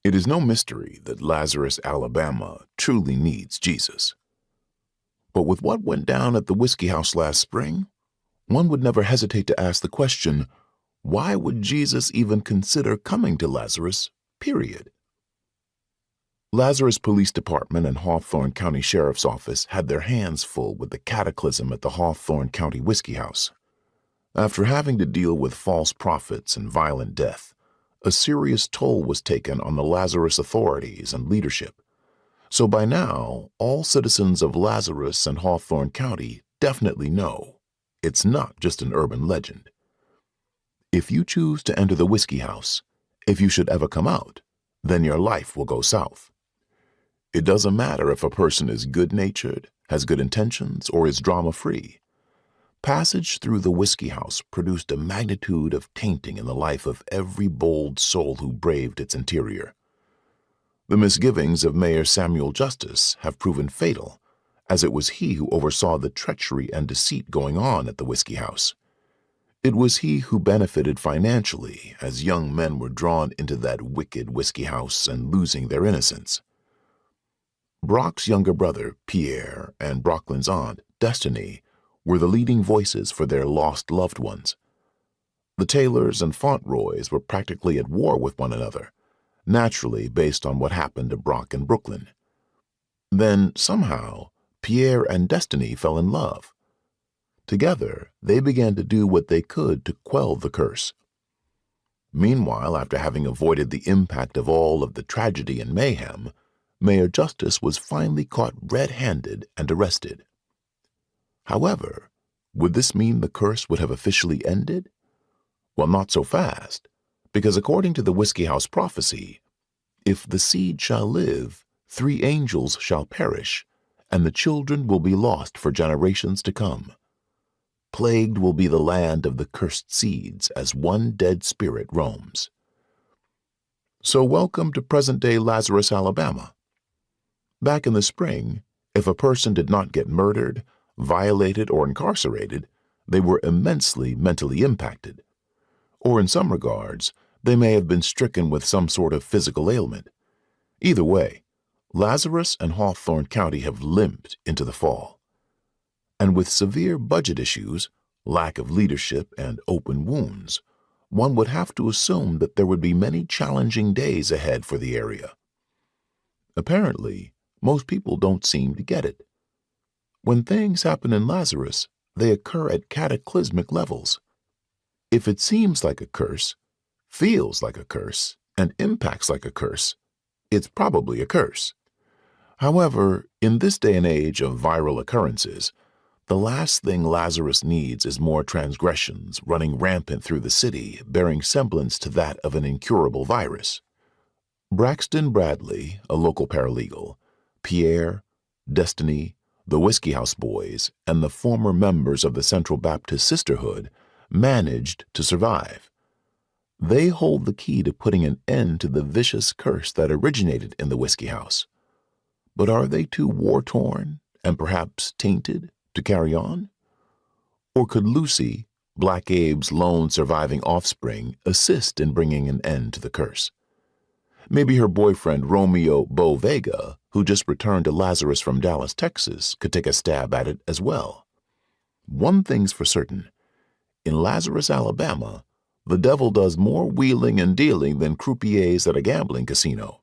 It is no mystery that Lazarus, Alabama, truly needs Jesus. But with what went down at the Whiskey House last spring, one would never hesitate to ask the question, why would Jesus even consider coming to Lazarus, period? Lazarus Police Department and Hawthorne County Sheriff's Office had their hands full with the cataclysm at the Hawthorne County Whiskey House. After having to deal with false prophets and violent death, a serious toll was taken on the Lazarus authorities and leadership. So by now, all citizens of Lazarus and Hawthorne County definitely know it's not just an urban legend. If you choose to enter the Whiskey House, if you should ever come out, then your life will go south. It doesn't matter if a person is good-natured, has good intentions, or is drama-free. Passage through the Whiskey House produced a magnitude of tainting in the life of every bold soul who braved its interior. The misgivings of Mayor Samuel Justice have proven fatal, as it was he who oversaw the treachery and deceit going on at the Whiskey House. It was he who benefited financially as young men were drawn into that wicked Whiskey House and losing their innocence. Brock's younger brother, Pierre, and Brocklin's aunt, Destiny, were the leading voices for their lost loved ones. The Taylors and Fauntleroys were practically at war with one another, naturally based on what happened to Brock in Brooklyn. Then, somehow, Pierre and Destiny fell in love. Together, they began to do what they could to quell the curse. Meanwhile, after having avoided the impact of all of the tragedy and mayhem, Mayor Justice was finally caught red-handed and arrested. However, would this mean the curse would have officially ended? Well, not so fast, because according to the Whiskey House prophecy, if the seed shall live, 3 angels shall perish, and the children will be lost for generations to come. Plagued will be the land of the cursed seeds as one dead spirit roams. So welcome to present-day Lazarus, Alabama. Back in the spring, if a person did not get murdered, violated, or incarcerated, they were immensely mentally impacted. Or in some regards, they may have been stricken with some sort of physical ailment. Either way, Lazarus and Hawthorne County have limped into the fall. And with severe budget issues, lack of leadership, and open wounds, one would have to assume that there would be many challenging days ahead for the area. Apparently, most people don't seem to get it. When things happen in Lazarus, they occur at cataclysmic levels. If it seems like a curse, feels like a curse, and impacts like a curse, it's probably a curse. However, in this day and age of viral occurrences, the last thing Lazarus needs is more transgressions running rampant through the city, bearing semblance to that of an incurable virus. Braxton Bradley, a local paralegal, Pierre, Destiny, the Whiskey House boys, and the former members of the Central Baptist Sisterhood managed to survive. They hold the key to putting an end to the vicious curse that originated in the Whiskey House. But are they too war-torn and perhaps tainted to carry on? Or could Lucy, Black Abe's lone surviving offspring, assist in bringing an end to the curse? Maybe her boyfriend Romeo Bo Vega, who just returned to Lazarus from Dallas, Texas, could take a stab at it as well. One thing's for certain. In Lazarus, Alabama, the devil does more wheeling and dealing than croupiers at a gambling casino.